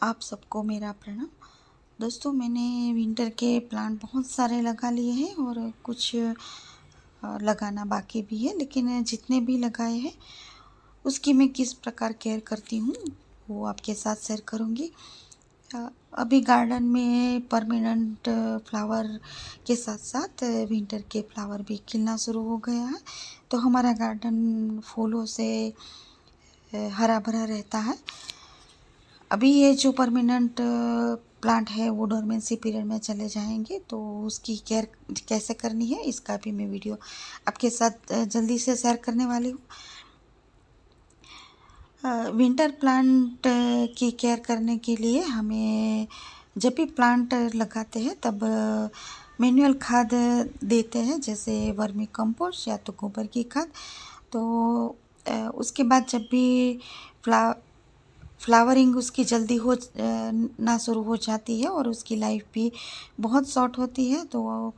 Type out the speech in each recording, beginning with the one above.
आप सबको मेरा प्रणाम। दोस्तों, मैंने विंटर के प्लांट बहुत सारे लगा लिए हैं और कुछ लगाना बाकी भी है, लेकिन जितने भी लगाए हैं उसकी मैं किस प्रकार केयर करती हूँ वो आपके साथ शेयर करूँगी। अभी गार्डन में परमानेंट फ्लावर के साथ साथ विंटर के फ्लावर भी खिलना शुरू हो गया है, तो हमारा गार्डन फूलों से हरा भरा रहता है। अभी ये जो परमानेंट प्लांट है वो डोरमेंसी पीरियड में चले जाएंगे, तो उसकी केयर कैसे करनी है इसका भी मैं वीडियो आपके साथ जल्दी से शेयर करने वाली हूँ। विंटर प्लांट की केयर करने के लिए हमें जब भी प्लांट लगाते हैं तब मैन्युअल खाद देते हैं, जैसे वर्मी कंपोस्ट या तो गोबर की खाद। तो उसके बाद जब भी फ्लावरिंग उसकी जल्दी ना शुरू हो जाती है और उसकी लाइफ भी बहुत शॉर्ट होती है, तो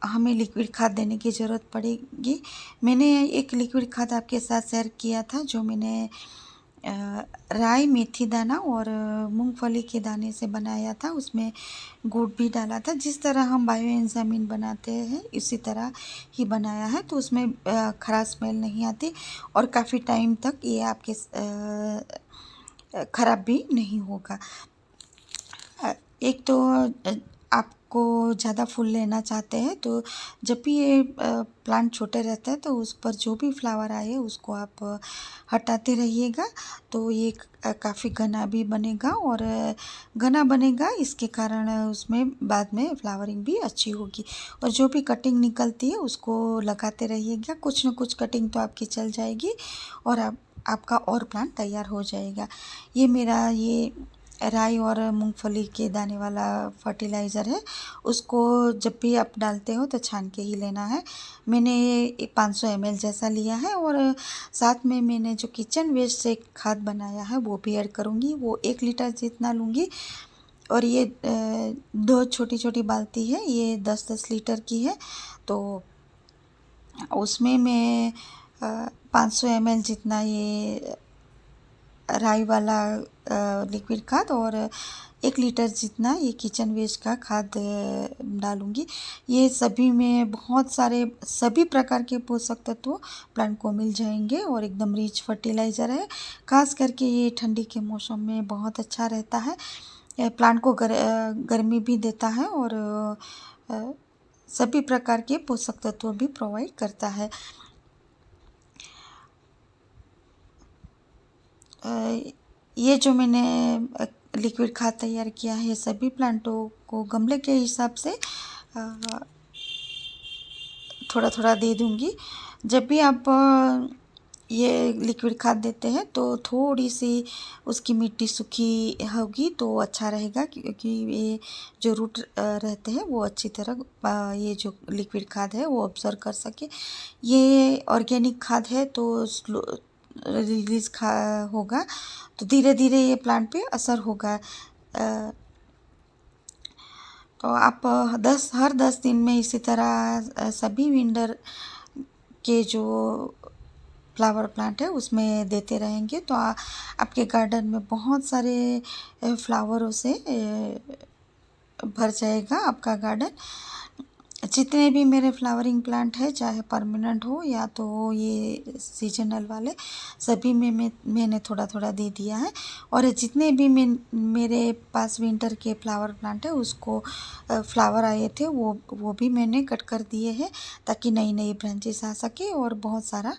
हमें लिक्विड खाद देने की ज़रूरत पड़ेगी। मैंने एक लिक्विड खाद आपके साथ शेयर किया था जो मैंने राई, मेथी दाना और मूंगफली के दाने से बनाया था। उसमें गुड़ भी डाला था। जिस तरह हम बायो एंजाइम बनाते हैं इसी तरह ही बनाया है, तो उसमें खराब स्मेल नहीं आती और काफ़ी टाइम तक ये आपके ख़राब भी नहीं होगा। एक तो आपको ज़्यादा फूल लेना चाहते हैं तो जब भी ये प्लांट छोटे रहते हैं तो उस पर जो भी फ्लावर आए उसको आप हटाते रहिएगा, तो ये काफ़ी घना भी बनेगा और घना बनेगा, इसके कारण उसमें बाद में फ्लावरिंग भी अच्छी होगी। और जो भी कटिंग निकलती है उसको लगाते रहिएगा, कुछ न कुछ कटिंग तो आपकी चल जाएगी और आपका और प्लांट तैयार हो जाएगा। ये मेरा ये राई और मूंगफली के दाने वाला फर्टिलाइज़र है, उसको जब भी आप डालते हो तो छान के ही लेना है। मैंने ये 500 ml जैसा लिया है और साथ में मैंने जो किचन वेस्ट से खाद बनाया है वो भी ऐड करूँगी। वो 1 लीटर जितना लूँगी और ये 2 छोटी छोटी बाल्टी है, ये 10-10 लीटर की है। तो उसमें मैं 500 ml जितना ये राई वाला लिक्विड खाद और 1 लीटर जितना ये किचन वेस्ट का खाद डालूँगी। ये सभी में बहुत सारे सभी प्रकार के पोषक तत्व प्लांट को मिल जाएंगे और एकदम रिच फर्टिलाइज़र है। खास करके ये ठंडी के मौसम में बहुत अच्छा रहता है। प्लांट को गर्मी भी देता है और सभी प्रकार के पोषक तत्व भी प्रोवाइड करता है। ये जो मैंने लिक्विड खाद तैयार किया है सभी प्लांटों को गमले के हिसाब से थोड़ा थोड़ा दे दूंगी। जब भी आप ये लिक्विड खाद देते हैं तो थोड़ी सी उसकी मिट्टी सूखी होगी तो अच्छा रहेगा, क्योंकि ये जो रूट रहते हैं वो अच्छी तरह ये जो लिक्विड खाद है वो ऑब्जर्व कर सके। ये ऑर्गेनिक खाद है तो स्लो रिलीज होगा, तो धीरे धीरे ये प्लांट पे असर होगा। तो आप हर 10 दिन में इसी तरह सभी विंटर के जो फ्लावर प्लांट है उसमें देते रहेंगे तो आपके गार्डन में बहुत सारे फ्लावरों से भर जाएगा आपका गार्डन। जितने भी मेरे फ्लावरिंग प्लांट है, चाहे परमानेंट हो या तो ये सीजनल वाले, सभी में मैंने थोड़ा थोड़ा दे दिया है। और जितने भी मेरे पास विंटर के फ्लावर प्लांट है उसको फ्लावर आए थे वो भी मैंने कट कर दिए हैं, ताकि नई नई ब्रांचेस आ सके और बहुत सारा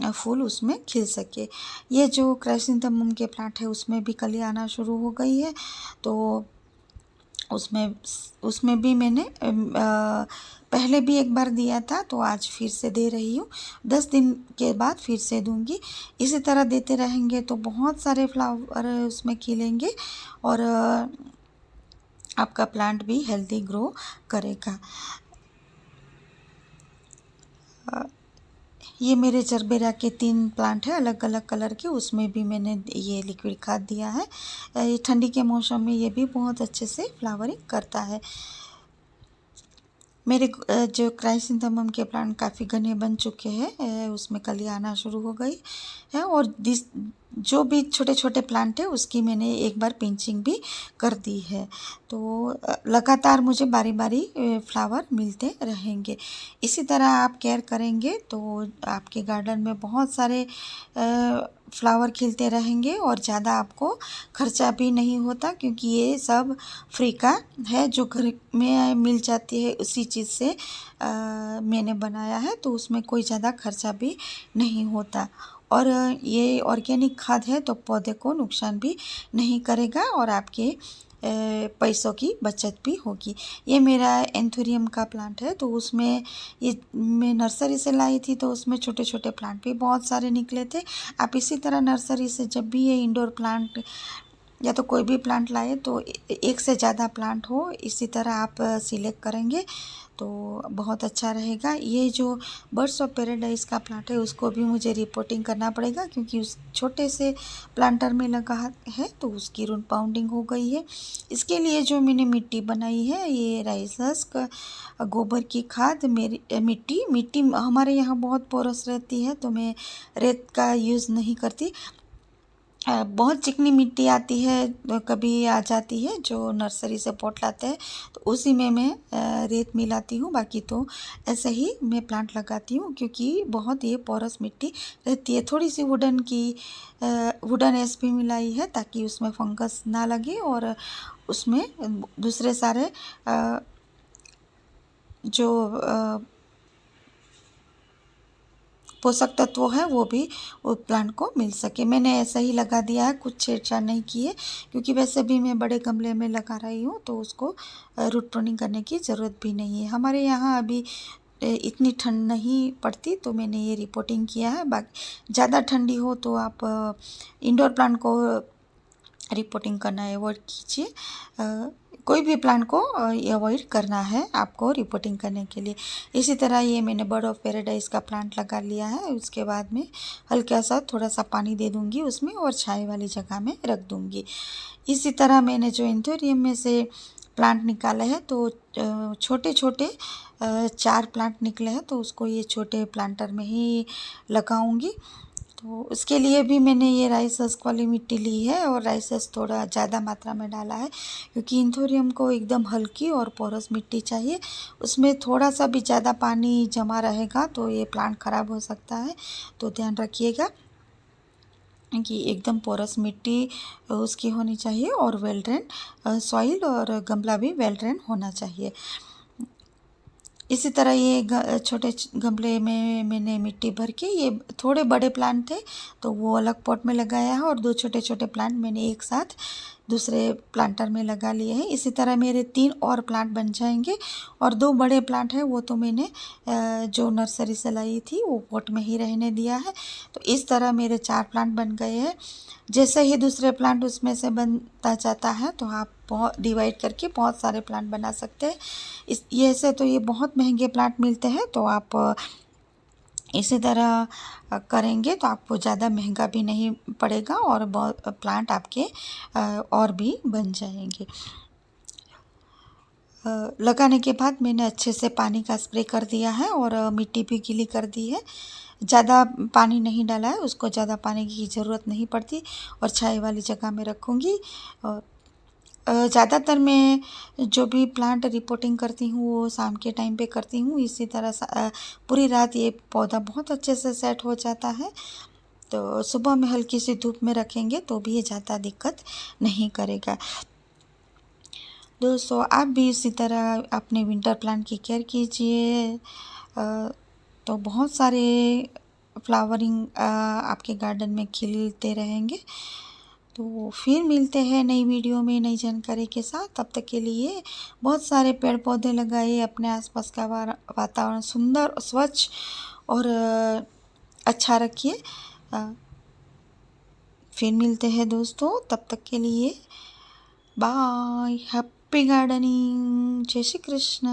फूल उसमें खिल सके। ये जो क्राइसेंथेमम के प्लांट है उसमें भी कली आना शुरू हो गई है, तो उसमें भी मैंने पहले भी एक बार दिया था तो आज फिर से दे रही हूँ। 10 दिन के बाद फिर से दूंगी। इसी तरह देते रहेंगे तो बहुत सारे फ्लावर उसमें खिलेंगे और आपका प्लांट भी हेल्दी ग्रो करेगा। ये मेरे जरबेरा के 3 प्लांट है अलग अलग कलर के, उसमें भी मैंने ये लिक्विड खाद दिया है। ये ठंडी के मौसम में ये भी बहुत अच्छे से फ्लावरिंग करता है। मेरे जो क्राइसेंथेमम के प्लांट काफ़ी घने बन चुके हैं, उसमें कलियाँ आना शुरू हो गई है। और जो भी छोटे छोटे प्लांट है उसकी मैंने एक बार पिंचिंग भी कर दी है। तो लगातार मुझे बारी बारी फ्लावर मिलते रहेंगे। इसी तरह आप केयर करेंगे तो आपके गार्डन में बहुत सारे फ्लावर खिलते रहेंगे और ज़्यादा आपको खर्चा भी नहीं होता, क्योंकि ये सब फ्री का है, जो घर में मिल जाती है उसी चीज़ से मैंने बनाया है, तो उसमें कोई ज़्यादा खर्चा भी नहीं होता। और ये ऑर्गेनिक खाद है तो पौधे को नुकसान भी नहीं करेगा और आपके पैसों की बचत भी होगी। ये मेरा एंथोरियम का प्लांट है, तो उसमें ये मैं नर्सरी से लाई थी, तो उसमें छोटे छोटे प्लांट भी बहुत सारे निकले थे। आप इसी तरह नर्सरी से जब भी ये इंडोर प्लांट या तो कोई भी प्लांट लाए तो एक से ज़्यादा प्लांट हो, इसी तरह आप सिलेक्ट करेंगे तो बहुत अच्छा रहेगा। ये जो बर्ड्स ऑफ पैराडाइज का प्लांट है उसको भी मुझे रिपोर्टिंग करना पड़ेगा, क्योंकि उस छोटे से प्लांटर में लगा है तो उसकी रूट पाउंडिंग हो गई है। इसके लिए जो मैंने मिट्टी बनाई है, ये राइस हस्क, गोबर की खाद, मेरी मिट्टी हमारे यहाँ बहुत पोरस रहती है, तो मैं रेत का यूज़ नहीं करती। बहुत चिकनी मिट्टी आती है, कभी आ जाती है जो नर्सरी से पॉट लाते हैं, तो उसी में मैं रेत मिलाती हूँ। बाकी तो ऐसे ही मैं प्लांट लगाती हूँ, क्योंकि बहुत ये पोरस मिट्टी रहती है। थोड़ी सी वुडन एसपी मिलाई है ताकि उसमें फंगस ना लगे और उसमें दूसरे सारे जो पोषक तत्व है वो भी वो प्लांट को मिल सके। मैंने ऐसा ही लगा दिया है, कुछ छेड़छाड़ नहीं की है, क्योंकि वैसे भी मैं बड़े गमले में लगा रही हूँ तो उसको रूट प्रूनिंग करने की ज़रूरत भी नहीं है। हमारे यहाँ अभी इतनी ठंड नहीं पड़ती, तो मैंने ये रिपोर्टिंग किया है। बाकी ज़्यादा ठंडी हो तो आप इंडोर प्लांट को रिपोर्टिंग करना अवॉइड कीजिए। कोई भी प्लांट को अवॉइड करना है आपको रिपोर्टिंग करने के लिए। इसी तरह ये मैंने बर्ड ऑफ पैराडाइज का प्लांट लगा लिया है। उसके बाद में हल्का सा थोड़ा सा पानी दे दूँगी उसमें और छाया वाली जगह में रख दूँगी। इसी तरह मैंने जो एंथोरियम में से प्लांट निकाले हैं, तो छोटे छोटे 4 प्लांट निकले हैं, तो उसको ये छोटे प्लांटर में ही लगाऊंगी। तो उसके लिए भी मैंने ये राइस हस्क वाली मिट्टी ली है और राइस हस्क थोड़ा ज़्यादा मात्रा में डाला है, क्योंकि एंथोरियम को एकदम हल्की और पोरस मिट्टी चाहिए। उसमें थोड़ा सा भी ज़्यादा पानी जमा रहेगा तो ये प्लांट ख़राब हो सकता है, तो ध्यान रखिएगा कि एकदम पोरस मिट्टी उसकी होनी चाहिए और वेल ड्रेन सॉइल और गमला भी वेल ड्रेन होना चाहिए। इसी तरह ये छोटे गमले में मैंने मिट्टी भर के, ये थोड़े बड़े प्लांट थे तो वो अलग पॉट में लगाया है और 2 छोटे छोटे प्लांट मैंने एक साथ दूसरे प्लांटर में लगा लिए हैं। इसी तरह मेरे 3 और प्लांट बन जाएंगे और 2 बड़े प्लांट हैं वो तो मैंने जो नर्सरी से लाई थी वो पॉट में ही रहने दिया है। तो इस तरह मेरे 4 प्लांट बन गए हैं। जैसे ही दूसरे प्लांट उसमें से बनता जाता है तो आप बहुत डिवाइड करके बहुत सारे प्लांट बना सकते हैं। ये ऐसे तो ये बहुत महंगे प्लांट मिलते हैं, तो आप इसी तरह करेंगे तो आपको ज़्यादा महंगा भी नहीं पड़ेगा और बहुत प्लांट आपके और भी बन जाएंगे। लगाने के बाद मैंने अच्छे से पानी का स्प्रे कर दिया है और मिट्टी भी गीली कर दी है। ज़्यादा पानी नहीं डाला है, उसको ज़्यादा पानी की ज़रूरत नहीं पड़ती और छाया वाली जगह में रखूँगी। ज़्यादातर मैं जो भी प्लांट रिपोर्टिंग करती हूँ वो शाम के टाइम पे करती हूँ। इसी तरह पूरी रात ये पौधा बहुत अच्छे से सेट हो जाता है, तो सुबह में हल्की सी धूप में रखेंगे तो भी ये ज़्यादा दिक्कत नहीं करेगा। दोस्तों आप भी इसी तरह अपने विंटर प्लांट की केयर कीजिए, तो बहुत सारे फ्लावरिंग आपके गार्डन में खिलते रहेंगे। तो फिर मिलते हैं नई वीडियो में नई जानकारी के साथ। तब तक के लिए बहुत सारे पेड़ पौधे लगाइए, अपने आसपास का वातावरण सुंदर स्वच्छ और अच्छा रखिए। फिर मिलते हैं दोस्तों, तब तक के लिए बाय, हैप्पी गार्डनिंग, जय श्री कृष्ण।